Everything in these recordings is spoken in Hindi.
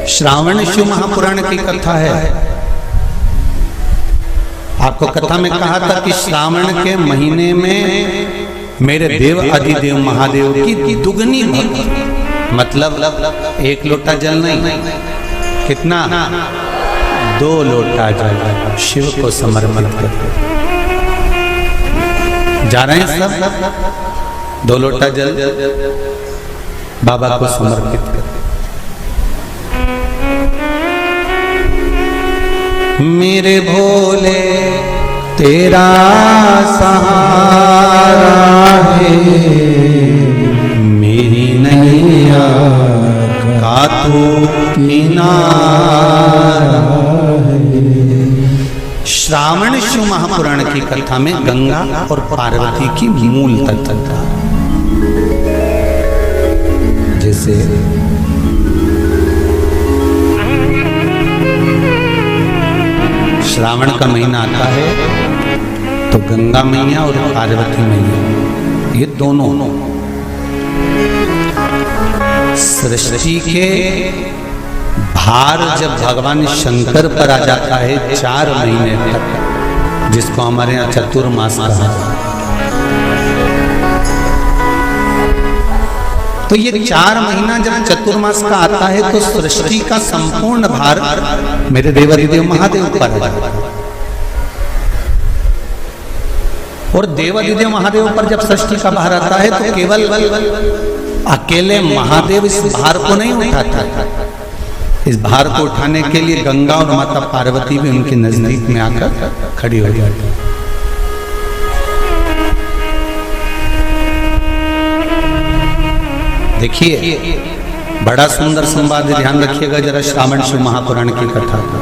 श्रावण शिव महापुराण की कथा है। आपको कथा में कहा था कि श्रावण के महीने में मेरे देव अधिदेव महादेव की दुगनी भक्ति, मतलब एक लोटा जल नहीं, कितना 2 लोटा जल शिव को समर्पित करते। जा रहे हैं सब 2 लोटा जल बाबा को समर्पित करते। मेरे भोले तेरा सहारा है, मेरी नैया का तू किनारा है। श्रावण शिव महापुराण की कथा में गंगा और पार्वती की मूल तत्वता, जैसे श्रावण का महीना आता है तो गंगा मैया और पार्वती मैया, ये दोनों सृष्टि के भार जब भगवान शंकर पर आ जाता है 4 महीने तक, जिसको हमारे यहाँ चतुर्मास कहा जाता है, तो ये 4 महीना जब चतुर्मास का आता है तो सृष्टि का संपूर्ण भार मेरे देवाधिदेव महादेव पर आ जाता है। और देवाधिदेव महादेव पर जब सृष्टि का भार आता है तो केवल अकेले महादेव इस भार को नहीं उठाता, इस भार को उठाने के लिए गंगा और माता पार्वती भी उनके नजदीक में आकर खड़ी हो जाती है। देखिए बड़ा सुंदर संवाद, ध्यान रखिएगा जरा श्रावण शिव महापुराण की कथा को।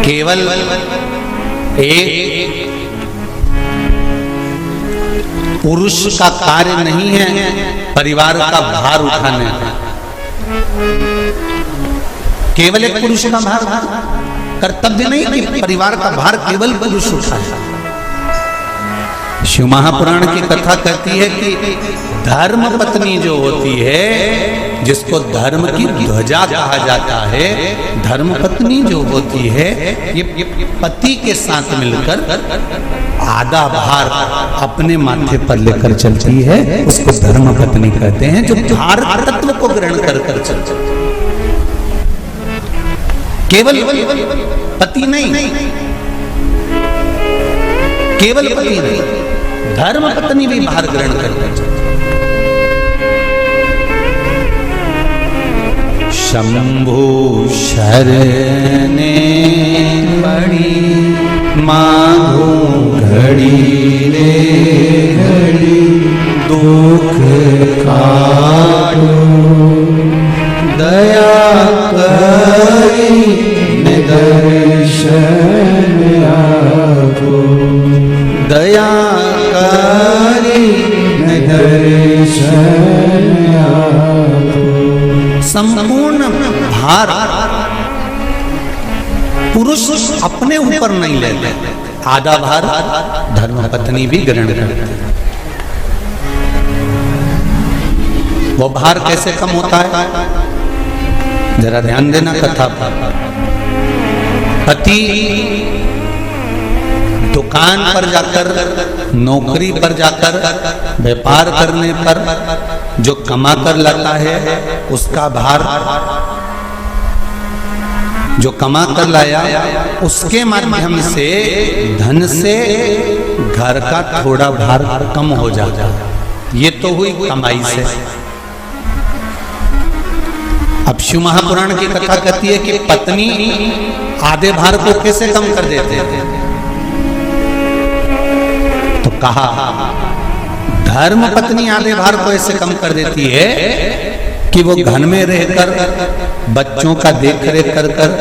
केवल एक पुरुष का कार्य नहीं है परिवार का भार उठाने का, केवल एक पुरुष का भार कर्तव्य नहीं कि परिवार का भार केवल पुरुष उठाए। शिव महापुराण की कथा कहती है कि धर्म पत्नी जो होती है, जिसको धर्म की ध्वजा कहा जाता है, धर्म पत्नी जो होती है ये पति के साथ मिलकर आधा भार अपने माथे पर लेकर चलती है, उसको धर्म पत्नी कहते हैं, जो भार तत्व को ग्रहण कर चलती है। केवल पति नहीं, केवल पति नहीं, धर्म पत्नी भी भार ग्रहण करते। शंभु शरणे पड़ी मांगो घड़ी रे घड़ी, दुख काटो दया करी दर्शन आपो, दया संपूर्ण भार पुरुष अपने ऊपर नहीं लेते, आधा भार धर्मपत्नी भी ग्रहण करते। वो भार कैसे कम होता है, जरा ध्यान देना कथा पर। पति दुकान पर जाकर, नौकरी पर जाकर, व्यापार करने पर जो कमा कर लाता है उसका भार, जो कमा कर लाया उसके माध्यम से धन से घर का थोड़ा भार कम हो जाता है। ये तो हुई कमाई से। अब शिव महापुराण की कथा कहती है कि पत्नी आधे भार को कैसे कम कर देते थे, तो कहा धर्म पत्नी आधे भार को ऐसे कम कर देती है कि वो घर में रहकर बच्चों का देख रेख कर कर,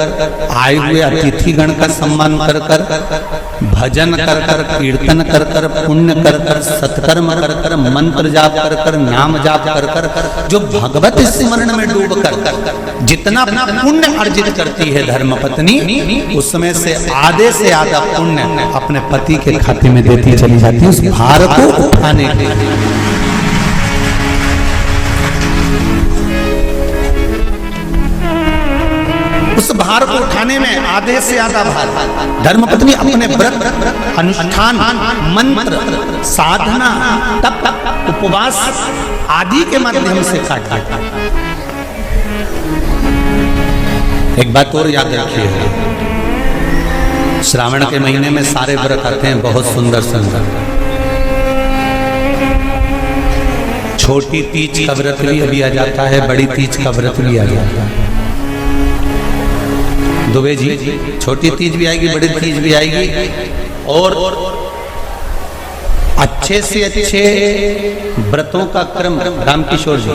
आए हुए अतिथिगण का सम्मान कर कर, भजन कर कर, कीर्तन कर कर, पुण्य कर कर, सत्कर्म कर कर, मंत्र जाप कर कर, नाम जाप कर कर, जो भगवत स्मरण में डूब कर जितना पुण्य अर्जित करती है धर्मपत्नी, उसमें से आधे से आधा पुण्य अपने पति के खाते में देती चली जाती है, उस भार को उठाने के लिए। भार को उठाने में आधे से ज्यादा भार धर्मपत्नी अपने व्रत, अनुष्ठान, मंत्र, साधना, तप, उपवास आदि के माध्यम से काट देता। एक बात और याद रखिए, श्रावण के महीने में सारे व्रत आते हैं बहुत सुंदर सुंदर। छोटी तीज का व्रत भी अभी आ जाता है, बड़ी तीज का व्रत भी आ जाता है। दुबे जी, छोटी तीज भी आएगी, बड़ी तीज भी आएगी, और अच्छे से अच्छे व्रतों का क्रम रामकिशोर जी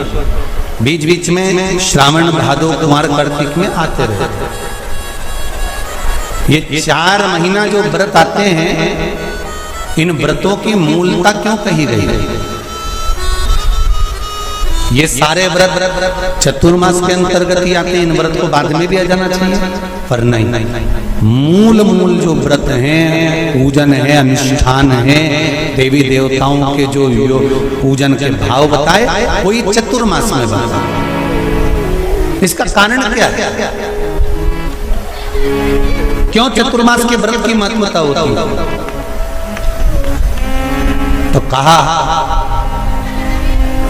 बीच बीच में श्रावण, भादो, कुमार, कार्तिक में आते रहते। ये 4 महीना जो व्रत आते हैं, इन व्रतों की मूलता क्यों कही गई है? ये सारे व्रत चतुर्मास के अंतर्गत ही आते हैं, इन व्रत को बाद में भी आ जाना चाहिए, पर नहीं। मूल जो व्रत हैं, पूजन है, अनुष्ठान है, देवी देवताओं के जो पूजन के भाव बताए, वही चतुर्मास में बताए। इसका कारण क्या है? क्यों चतुर्मास के व्रत की महत्वता होती है? तो कहा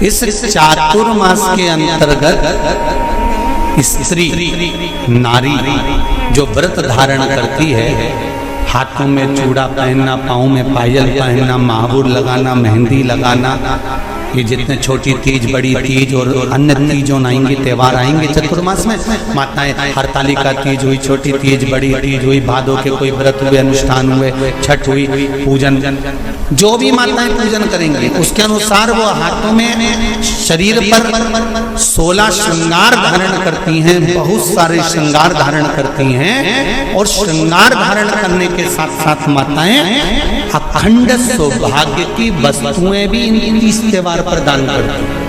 इस चातुर्मास के अंतर्गत स्त्री, नारी जो व्रत धारण करती है, हाथों में चूड़ा पहनना, पाँव में पायल पहनना, महावुर लगाना, मेहंदी लगाना, ये जितने छोटी तीज, बड़ी तीज और अन्य तीजों आएंगे, त्यौहार आएंगे चतुर्मास में, माताएं हरतालिका तीज हुई, छोटी तीज, बड़ी तीज हुई, भादों के कोई व्रत हुए, अनुष्ठान हुए, छठ हुई, पूजन, जो भी माताएं पूजन करेंगी उसके अनुसार वो हाथों में, शरीर पर 16 श्रृंगार धारण करती हैं, बहुत सारे श्रृंगार धारण करती हैं, और श्रृंगार धारण करने के साथ साथ माताएं अखंड सौभाग्य की वस्तुएं भी इन 30 त्यौहार पर दान करती हैं।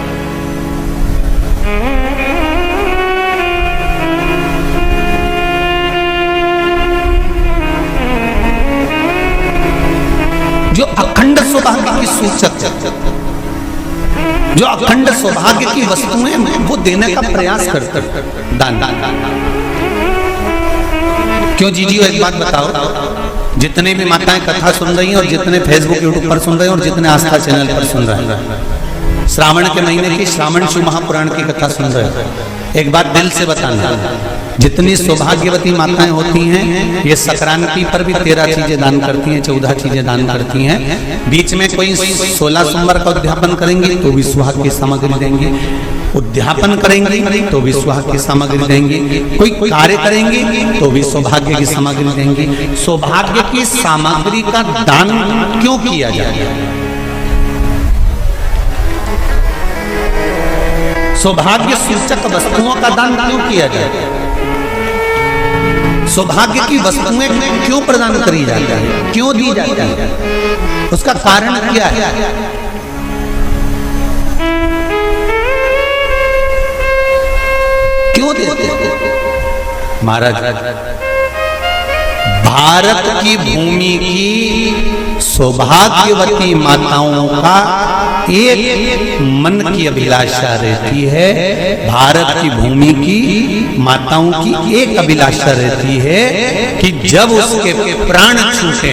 जो अखंड सौभाग्य की सूचक, जो अखंड सौभाग्य की वस्तुएं वो देने का प्रयास करते हैं, दान। क्यों जीजी, एक बात बताओ, जितने भी माताएं कथा सुन रही हैं और जितने फेसबुक यूट्यूब पर सुन रहे हैं और जितने आस्था चैनल पर सुन रहे हैं, श्रावण के महीने की श्रावण शिव महापुराण की कथा सुन रहे हैं, एक बात दिल से बताना, जितनी सौभाग्यवती माताएं होती हैं, ये संक्रांति पर भी 13 चीजें दान करती हैं, 14 चीजें दान करती हैं। बीच में कोई 16 सोमवार का उद्यापन करेंगी तो भी सुहाग की सामग्री देंगी, उद्यापन करेंगी तो भी सुहाग की सामग्री देंगी, कोई कार्य करेंगी तो भी सौभाग्य की सामग्री देंगी। सौभाग्य की सामग्री का दान क्यों किया जाए? सौभाग्य सूचक वस्तुओं का दान क्यों किया जाए? सौभाग्य की वस्तुएं क्यों प्रदान करी जाती है, क्यों दी जाती है? उसका कारण क्या है? क्यों देते हैं महाराज? भारत की भूमि की सौभाग्यवती माताओं का एक मन की अभिलाषा रहती है, भारत की भूमि की माताओं की एक अभिलाषा रहती है कि जब उसके प्राण छूटे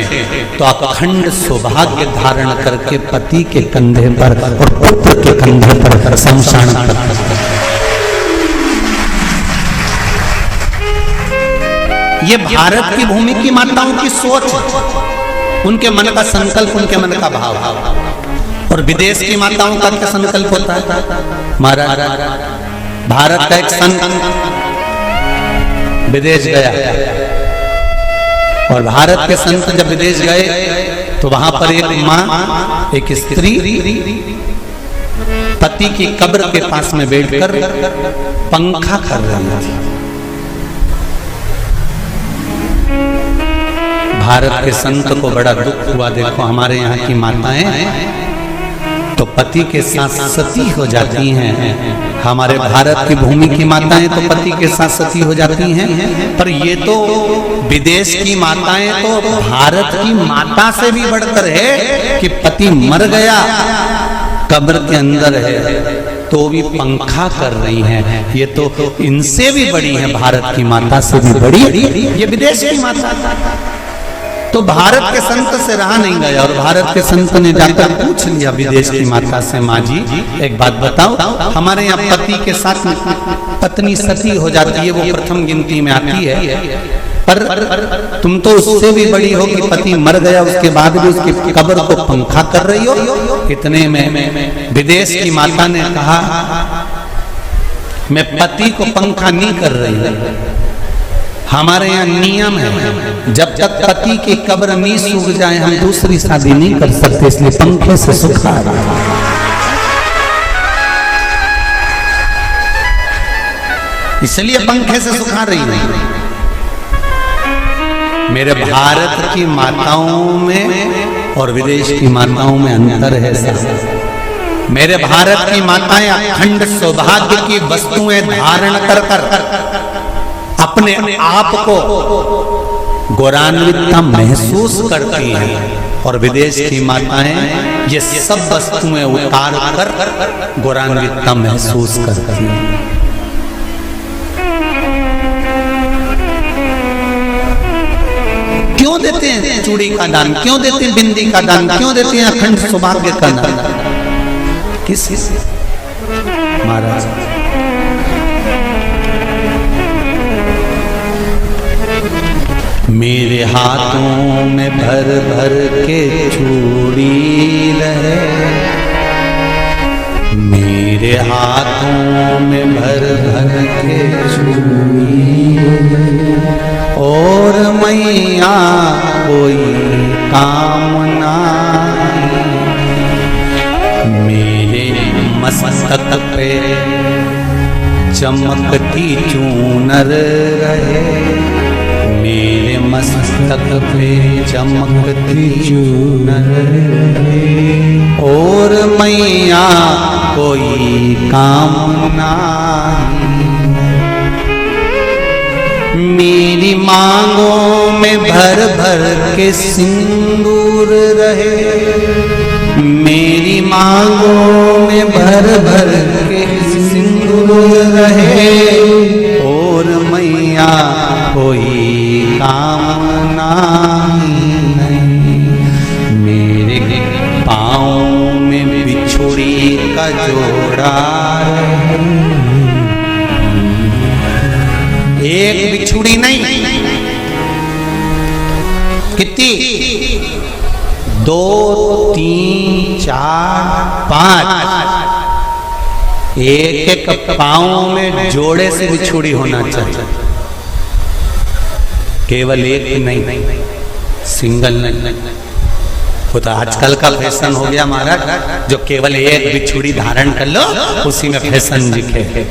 तो अखंड सौभाग्य धारण करके पति के कंधे पर और पुत्र के कंधे पर शमशान करते। ये भारत की भूमि की माताओं की सोच, उनके मन का संकल्प, उनके मन का भाव। और विदेश की माताओं का क्या संकल्प होता है महाराज? भारत का एक संत विदेश गया और भारत के संत जब विदेश गए तो वहां पर एक माँ, एक स्त्री पति की कब्र के पास में बैठकर पंखा कर रही थी। भारत के संत को बड़ा दुख हुआ, देखो हमारे यहाँ की माताएं तो पति के साथ सती हो जाती हैं, हमारे भारत की भूमि की माताएं तो पति के साथ सती हो जाती हैं, पर ये तो विदेश की माताएं तो भारत की माता से भी बढ़कर है कि पति मर गया, कब्र के अंदर है, तो भी पंखा कर रही हैं। ये तो इनसे भी बड़ी है, भारत की माता से भी बड़ी, ये विदेश की माता। तो भारत के संत से रहा नहीं गया और भारत के संत ने जाकर पूछ लिया विदेश की माता से, माँ जी एक बात बताओ, हमारे यहाँ पति के साथ पत्नी सती हो जाती है, वो प्रथम गिनती में आती है, पर तुम तो उससे भी बड़ी हो कि पति मर गया उसके बाद भी उसकी कब्र को पंखा कर रही हो। इतने में विदेश की माता ने कहा, मैं पति को पंखा नहीं कर रही हूँ, हमारे यहाँ नियम है जब तक पति की कब्र नहीं सूख जाए हम दूसरी शादी नहीं कर सकते, इसलिए पंखे से सुखा रहा है। इसलिए पंखे से सुखा रही है। मेरे भारत की माताओं में और विदेश की माताओं में अंतर है सर। मेरे भारत की माताएं अखंड सौभाग्य की वस्तुएं धारण कर कर अपने आप को गौरवान्वित महसूस करती हैं और विदेश की माताएं ये सब वस्तुएं उतार कर गौरवान्वित महसूस करती हैं। क्यों देते हैं चूड़ी का दान, क्यों देते हैं बिंदी का दान, क्यों देते हैं अखंड सौभाग्य का दान? किस महाराज मेरे हाथों में भर भर के चूड़ी रहे, मेरे हाथों में भर भर के चूड़ी और मैया कोई कामना मेरे मस्तक पे चमकती चूनर रहे, मेरे मस्तक पे चमकती चूनर और मैया कोई कामना मेरी मांगों में भर भर के सिंदूर रहे, मेरी मांगों में भर भर के सिंदूर रहे और मैया कोई कामना नहीं मेरे पाँव में बिछुड़ी का जोड़ा एक बिछुड़ी नहीं कितनी 2 3 4 5 एक एक पाँव में जोड़े से बिछुड़ी होना चाहिए, केवल एक नहीं, सिंगल नहीं। वो तो आजकल का फैशन हो गया महाराज, जो केवल एक बिछुड़ी धारण कर लो उसी में फैशन दिखे।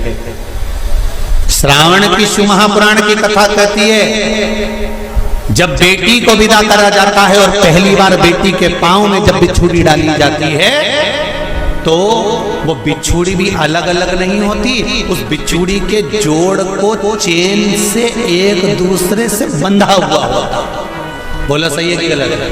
श्रावण की शिव महापुराण की कथा कहती है जब बेटी को विदा करा जाता है और पहली बार बेटी के पांव में जब बिछुड़ी डाली जाती है तो वो बिछुड़ी भी अलग अलग नहीं होती, उस बिछुड़ी के जोड़ को चेन से एक दूसरे से बंधा हुआ होता। बोला सही है कि गलत है?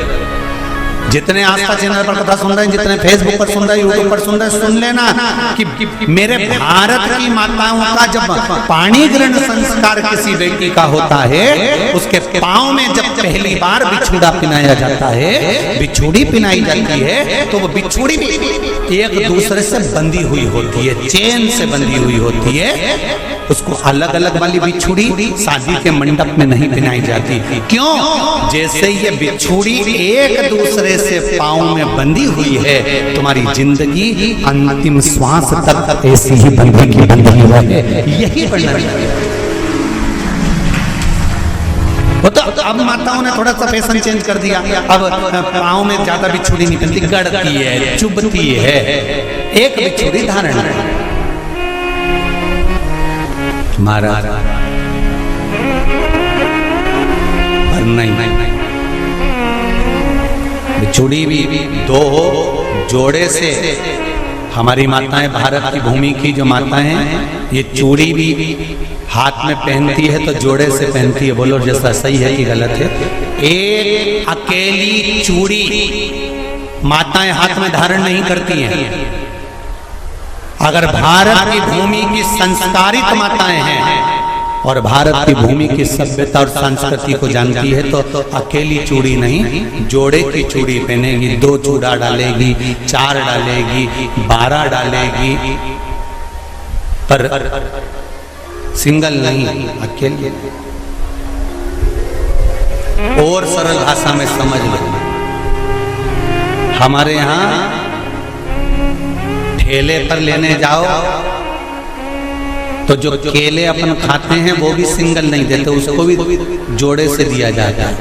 जितने आस्था चैनल पर कथा सुन रहे हैं, जितने फेसबुक पर सुन रहे हैं, यूट्यूब पर सुन रहे हैं, सुन लेना कि मेरे भारत की माताओं का जब पाणी ग्रहण संस्कार किसी बेटी का होता है, उसके पांव में जब पहली बार बिछुड़ा पिनाया जाता है, बिछुड़ी पिनाई जाती है, तो वो बिछुड़ी भी एक दूसरे से बंधी हुई होती है, चेन से बंधी हुई होती है। उसको अलग अलग वाली बिछुड़ी शादी के मंडप में नहीं पिनाई जाती। क्यों? जैसे ये बिछुड़ी एक दूसरे से पांव में बंधी हुई है, तुम्हारी जिंदगी अंतिम श्वास तक ऐसी ही बंधी रहे, यही वर्णन है। तो अब माताओं ने थोड़ा सा फैशन चेंज कर दिया, अब पांव में ज्यादा बिछुड़ी नहीं पहनती, गड़ती है, चुभती है, एक बिछुड़ी धारण है। महाराज पर नहीं, बिछुड़ी भी 2 जोड़े से। हमारी माताएं भारत की भूमि की जो माताएं हैं, ये चूड़ी भी हाथ में पहनती है तो जोड़े से पहनती है। बोलो जैसा सही है कि गलत है? एक अकेली चूड़ी माताएं हाथ में धारण नहीं करती हैं, अगर भारत की भूमि की संस्कारित माताएं हैं और भारत की भूमि की सभ्यता और संस्कृति को जानती है तो अकेली चूड़ी नहीं, जोड़े की चूड़ी पहनेगी, 2 चूड़ा डालेगी, 4 डालेगी, 12 डालेगी, पर सिंगल नहीं, अकेले। और सरल भाषा में समझ लो, हमारे यहाँ ठेले पर लेने जाओ तो जो केले अपन खाते हैं वो भी सिंगल नहीं देते, उसको भी जोड़े से दिया जाता है।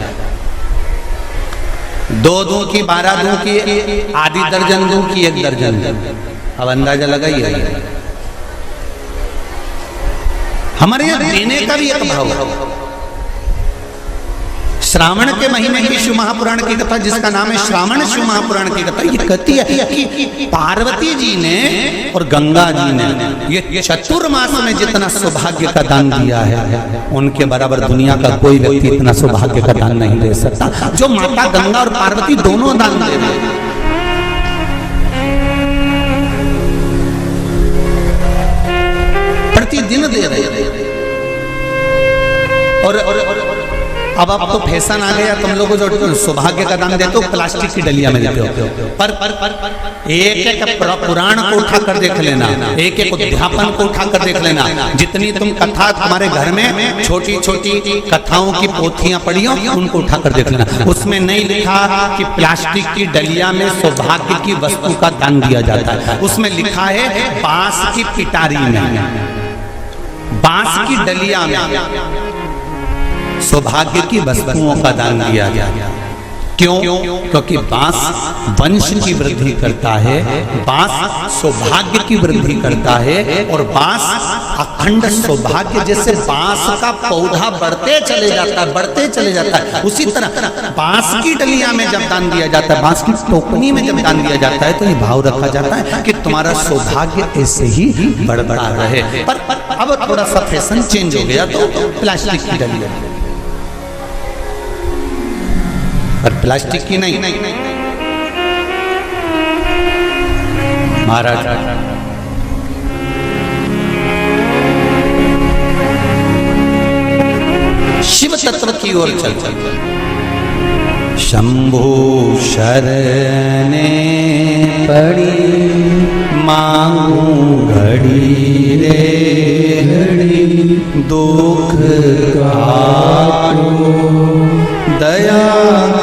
2 दूं की, 12 दूं की, आधी दर्जन दूं की 1 दर्जन दूं। अब अंदाजा लगाइए, हमारे यहाँ देने का भी एक भाव है। श्रावण के महीने की शिव महापुराण की कथा, जिसका नाम है श्रावण शिव महापुराण की कथा, ये कहती है कि पार्वती जी ने और गंगा जी ने ये चतुर्मास में जितना सौभाग्य का दान दिया है, उनके बराबर दुनिया का कोई व्यक्ति इतना सौभाग्य का दान नहीं दे सकता जो माता गंगा और पार्वती दोनों दान दे रहे हैं। प्रतिदिन दे रहे हैं। और अब तो फैशन आ गया, तुम लोगों को जो सौभाग्य का दान देते हो प्लास्टिक की डलिया में देते हो, पर एक एक पुराण को उठा कर देख लेना, एक एक उद्यापन को उठा कर देख लेना, जितनी तुम कथा तुम्हारे घर में छोटी छोटी कथाओं की पोथियां पड़ी हो उनको उठा कर देख लेना, उसमें नहीं लिखा कि प्लास्टिक की डलिया में सौभाग्य की वस्तु का दान दिया जाता है। उसमें लिखा है बांस की पिटारी में, बांस की डलिया में सौभाग्य की वस्तुओं का दान दिया गया। क्यों? क्योंकि बांस वंश की वृद्धि करता है, बांस सौभाग्य की वृद्धि करता है, और बांस अखंड सौभाग्य, जैसे बांस का पौधा बढ़ते चले जाता है, बढ़ते चले जाता है, उसी तरह बांस की डलिया में जब दान दिया जाता है, बांस की टोकनी में जब दान दिया जाता है, तो ये भाव रखा जाता है कि तुम्हारा सौभाग्य ऐसे ही बढ़ता रहे। पर अब थोड़ा सा फैशन चेंज हो गया तो प्लास्टिक की डलिया, पर प्लास्टिक की नहीं। महाराज शिव तत्व की ओर चल शंभु शरणे पड़ी मांगू घड़ी रे घड़ी, दुख काटो दया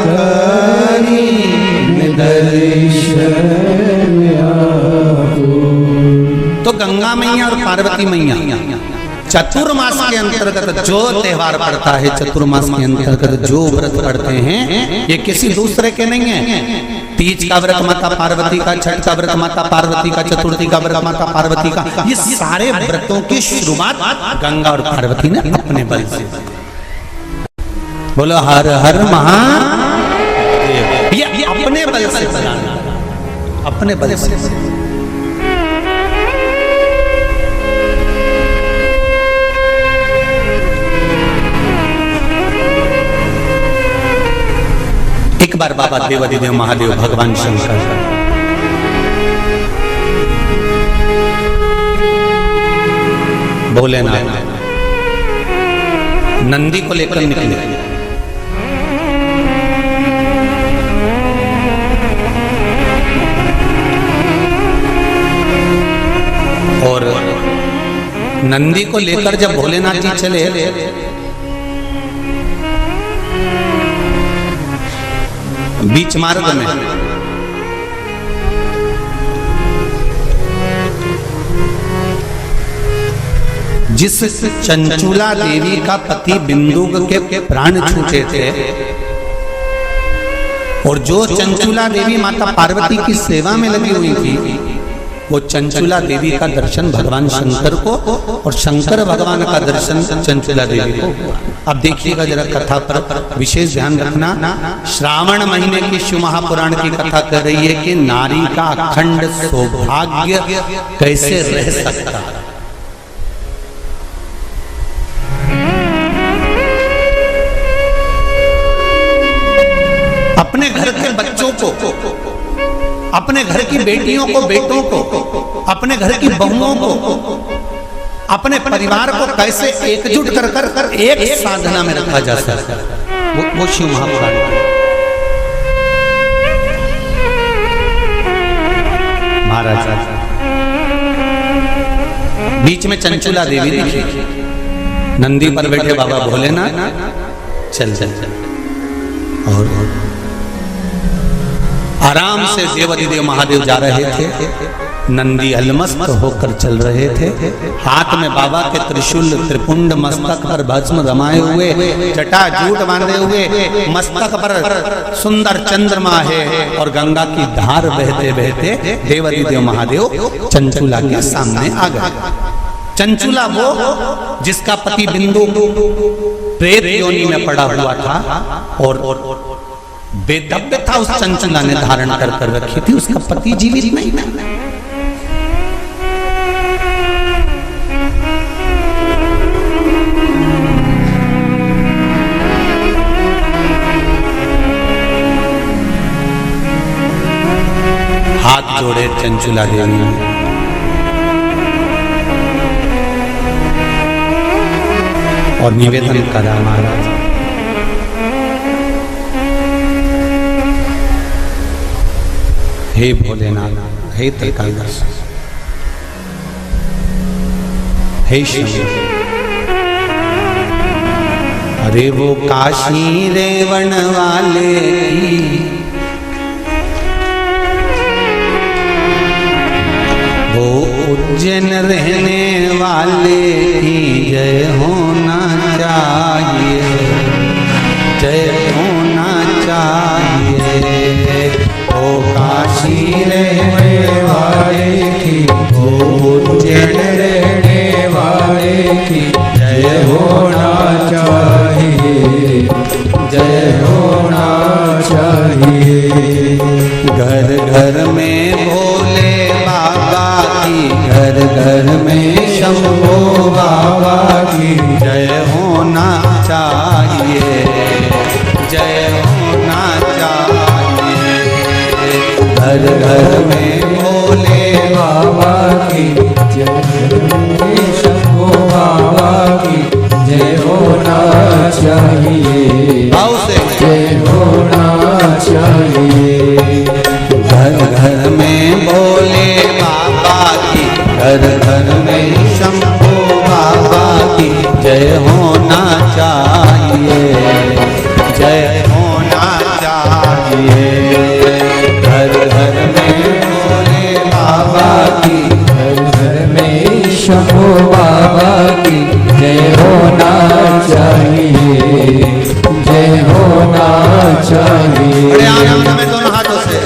करी दर्शन। तो गंगा मैया और पार्वती मैया चतुर्मास के अंतर्गत जो त्योहार पड़ता है, चतुर्मास के अंतर्गत जो व्रत पड़ते हैं, ये किसी दूसरे के नहीं है। तीज का व्रत माता पार्वती का, छठ का व्रत माता पार्वती का, चतुर्थी का व्रत माता पार्वती का, ये सारे व्रतों की शुरुआत गंगा और पार्वती ने अपने बल से। बोलो हर हर महादेव। ये अपने बल से बनाना, अपने बल से। एक बार बाबा देवादिदेव महादेव भगवान शंकर भोलेनाथ नंदी को लेकर निकले, और नंदी को लेकर जब भोलेनाथ जी चले, बीच मार्ग में जिस चंचुला देवी का पति बिंदुक के प्राण छूटे थे, और जो चंचुला देवी माता पार्वती की सेवा में लगी हुई थी, वो चंचुला देवी का दर्शन भगवान शंकर को और शंकर भगवान का दर्शन चंचुला देवी को। अब देखिएगा जरा कथा पर विशेष ध्यान रखना। श्रावण महीने की शिव महापुराण की कथा कर रही है कि नारी का अखंड सौभाग्य कैसे रह सकता है। अपने घर के बच्चों को अपने घर की बेटियों को, बेटों को, अपने घर की बहुओं को, अपने परिवार को कैसे एकजुट कर कर एक साधना में रखा जा सकता है, वो शिव महापुराण। महाराज बीच में चंचुला देवी दिखी, नंदी पर बैठे बाबा भोलेनाथ चल चल चल, और आराम से देवाधिदेव महादेव जा रहे थे। नंदी अलमस्त होकर चल रहे थे, हाथ में बाबा के त्रिशूल, त्रिपुंड, मस्तक पर भस्म रमाए हुए, जटा जूट बांधे हुए, मस्तक पर सुंदर चंद्रमा है, और गंगा की धार बहते बहते देवाधिदेव महादेव चंचुला के सामने आ गए। चंचुला वो जिसका पति बिंदु प्रेत योनि में पड़ा हुआ था, और बेदब्य था उस चंचुला ने धारण कर कर रखी थी, उसका पति जीवित नहीं था। हाथ जोड़े चंचुला देवी ने, और निवेदन करा, महाराज हे भोलेनाथ, हे त्रिकालदर्श, हे शिव, अरे वो काशी रेवण वाले की, वो उज्जैन रहने वाले की जय होना चाहिए, जय होना चाहिए। ओ काशी रहने वाले की, ओ उज्जैन रहने वाले की जय होना चाहिए, जय होना चाहिए। घर घर में भोले बाबा की, घर घर में शंभो बाबा की जय होना चाहिए, जय होना चाहिए। घर घर में भोले बाबा की, जय शंभो बाबा की जय होना चाहिए, जय होना चाहिए। घर घर में भोले बाबा की, घर घर में शंभो बाबा की जय होना चाहिए, जय होना चाहिए। घर घर में भोले बाबा की, घर घर में शंभो बाबा की जय होना चाहिए, जय होना चाहिए। अरे आनंद में दोनों हाथों से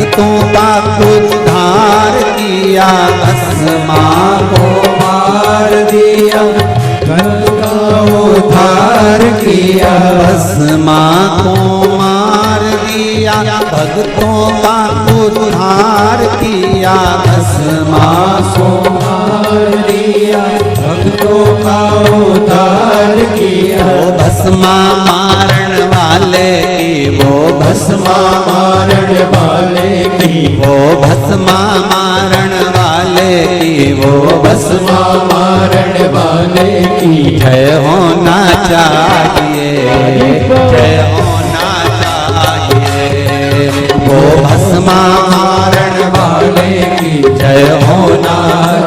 भक्तों का उद्धार दिया, धर्म का उद्धार किया। भस्मा को मार दिया, भक्तों का उद्धार किया। भस्मा को मार दिया, भक्तों का उद्धार किया। वो भस्मा मारण वाले की, वो भस्मा मारण वाले की, वो भस्मा मारण वाले की, वो भस्मा मारण वाले की जय होना चाहिए, जय होना चाहिए। वो भस्मा मारण वाले की जय होना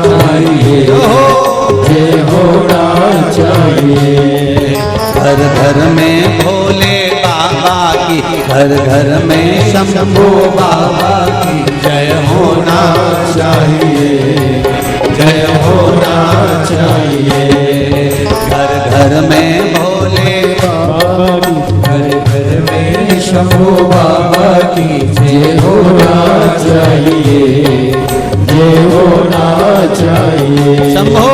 चाहिए, जय होना चाहिए। घर घर में भोले बाबा की, घर घर में शंभू बाबा की जय होना चाहिए, जय होना चाहिए। घर घर में भोले बाबा की, घर घर में शंभू बाबा की जय होना चाहिए, जय होना चाहिए। शंभू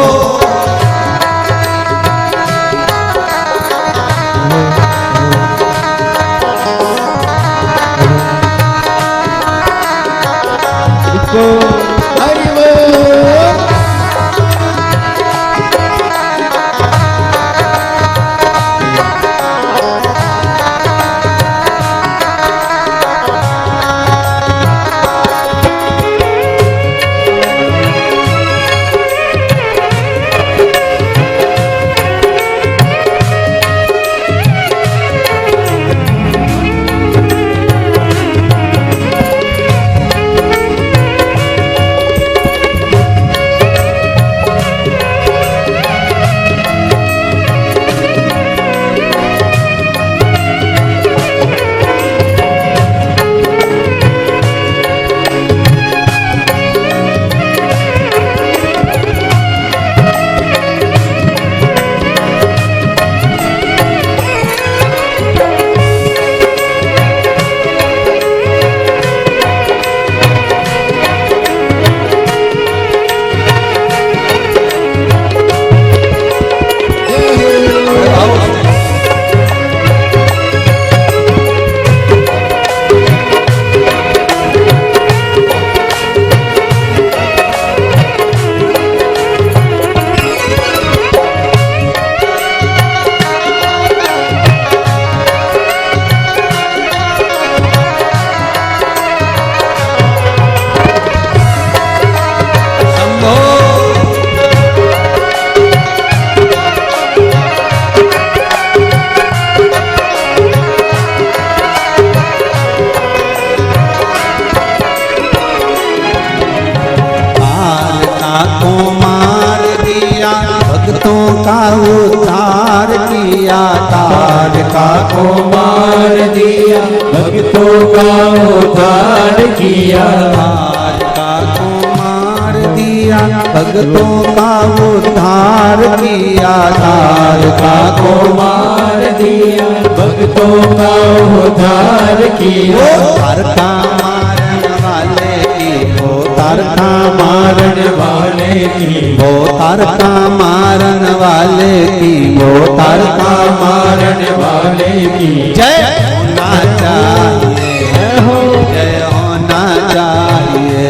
उद्धार किया। तारका को मार दिया, भक्तों का उद्धार किया। तारका को मार दिया, भक्तों का उद्धार किया। तारका को मार दिया, भक्तों का उद्धार किया। तारका मारन वाले की, वो तारका मारन वाले की, वो तारका मारन वाले की, वो तारका मारन वाले की जय होना चाहिए, जय होना चाहिए,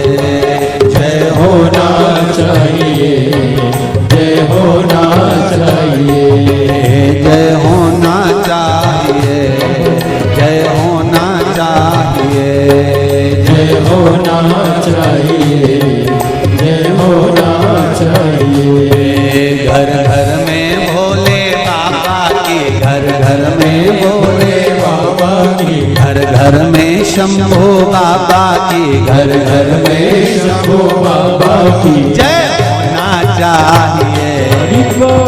जय होना चाहिए, जय होना चाहिए, जय होना चाहिए, जय होना चाहिए, जय होना चाहिए, जय होना चाहिए। घर घर में भोले बाबा की, घर घर में भोले बाबा की, घर घर में शंभू बाबा की, घर घर में शंभू बाबा की जय होना चाहिए,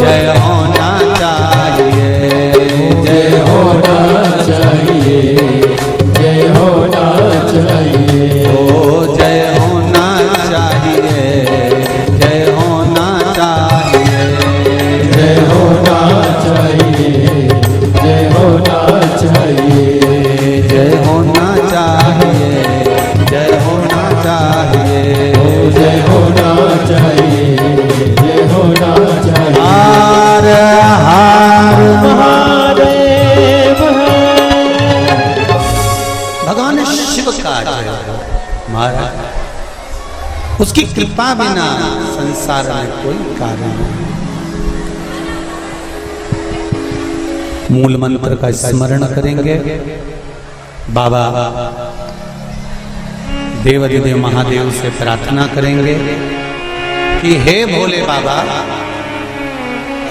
जय होना चाहिए, जय होना चाहिए, जय होना चाहिए, ओ जय होना चाहिए, जय होना चाहिए, जय होना चाहिए, जय होना चाहिए, जय होना चाहिए, जय होना चाहिए, जय होना चाहिए, जय होना चाहिए। महाराज, उसकी कृपा बिना संसार में कोई कार्य नहीं। मूल मंत्र का स्मरण करेंगे। बाबा देवाधिदेव महादेव से प्रार्थना करेंगे कि हे भोले बाबा,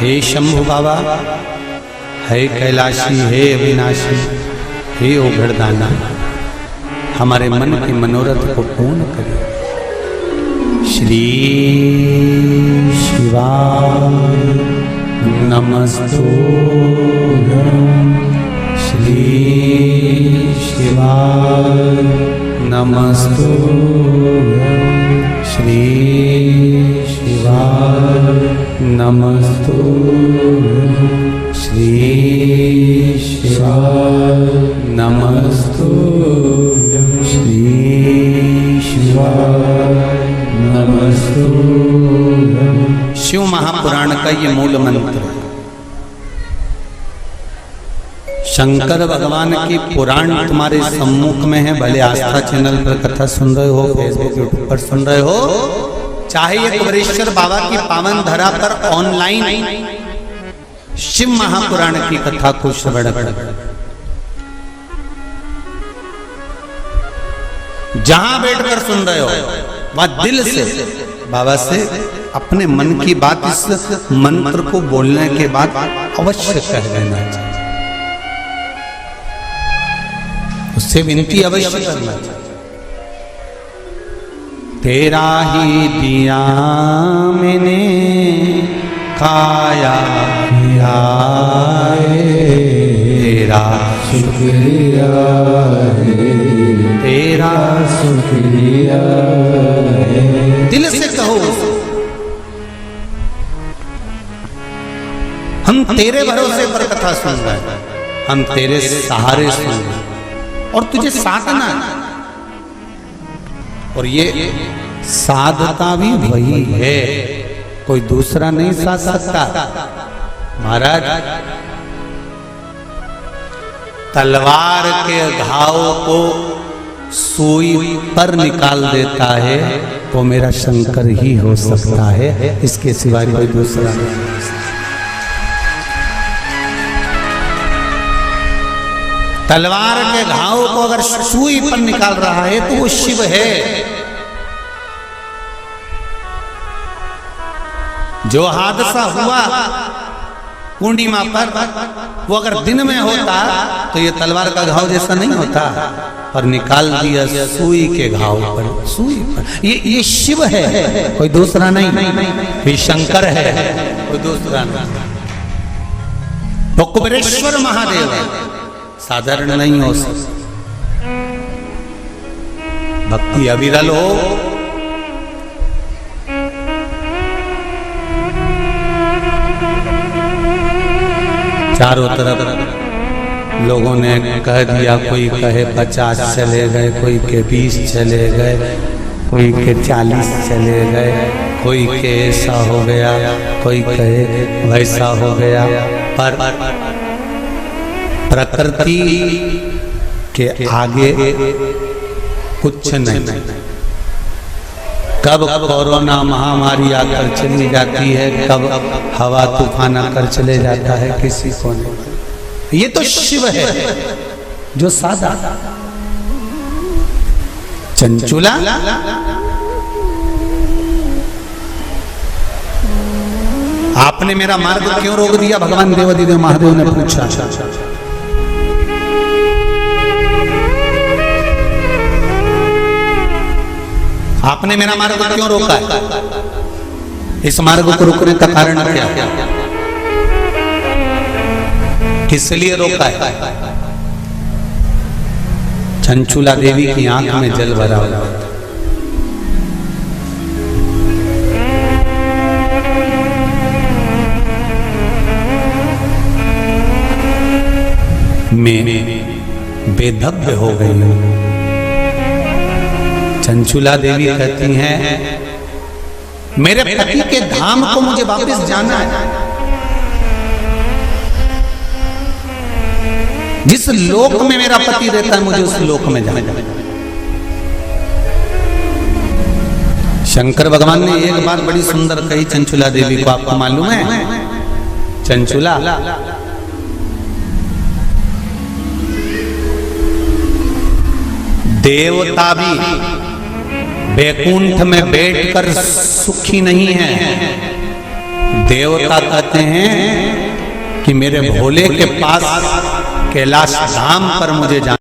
हे शंभु बाबा, हे कैलाशी, हे अविनाशी, हे ओघड़दाना, हमारे मन के मनोरथ को पूर्ण करें। श्री शिवाय नमस्तुभ्यं, श्री शिवाय नमस्तुभ्यं, श्री शिवाय नमस्तुभ्यं, श्री शिवाय नमस्तुभ्यं, श्री शिवाय नमस्तुभ्यं। शिव महापुराण का ये मूल मंत्र है। शंकर भगवान की पुराण तुम्हारे सम्मुख में है, भले आस्था चैनल पर कथा सुन रहे हो, फेसबुक यूट्यूब पर सुन रहे हो, चाहे ये कुबेरेश्वर बाबा की पावन धरा पर ऑनलाइन शिव महापुराण की कथा को श्रवण कर, जहां बैठकर सुन रहे हो वह दिल से बाबा से अपने मन की बात इस मंत्र को बोलने के बाद अवश्य कह देना चाहिए, उससे विनती अवश्य करना चाहिए। तेरा ही दिया मैंने खाया पिया, तेरा शुक्रिया है, तेरा शुक्रिया है। दिल से कहो, हम तेरे भरोसे पर कथा सुन रहे हैं, हम तेरे सहारे सुन रहे हैं और तुझे साधना है। और ये साधता भी वही है, कोई दूसरा नहीं साध सकता। महाराज तलवार के घाव को सुई पर निकाल देता है तो मेरा शंकर ही हो सकता है, इसके सिवा कोई दूसरा नहीं। तलवार के घाव को अगर सुई पर निकाल रहा है तो वो शिव है। जो हादसा हुआ पूर्णिमा पर, वो अगर दिन में होता तो ये तलवार का घाव जैसा नहीं होता, पर निकाल दिया सुई के घाव पर, सुई पर। ये शिव है, कोई दूसरा नहीं। ये शंकर है, कोई दूसरा नहीं। तो कुबेरेश्वर महादेव है, साधारण नहीं हो सकता। भक्ति अविरल हो, चारों तरफ लोगों ने कह दिया, कोई कहे 50 चले गए, कोई के 20 चले गए, कोई के 40 चले गए, कोई के ऐसा हो गया, कोई कहे वैसा हो गया। पर प्रकृति के आगे कुछ नहीं। कब कोरोना महामारी आकर चली जाती है, कब हवा तूफान आकर चले जाता है, किसी को नहीं। ये तो शिव है जो सादा चंचुला। आपने मेरा मार्ग क्यों रोक दिया? भगवान देवाधिदेव महादेव ने पूछा। आपने मेरा मार्ग क्यों रोका है? इस मार्ग को रोकने का कारण क्या? किस लिए रोका है? चंचुला देवी की आंख में जल भरा हुआ था। मैं बेधब्य हो गई हूं। चंचुला देवी कहती हैं, मेरे पति के धाम को मुझे वापस जाना है। जिस लोक में मेरा पति रहता है मुझे उस लोक में जाना है। शंकर भगवान ने एक बात बड़ी सुंदर कही चंचुला देवी को, आपको मालूम है? चंचुला, देवता भी वैकुंठ में बैठकर सुखी नहीं है। देवता कहते हैं कि मेरे भोले के पास कैलाश धाम पर मुझे जाना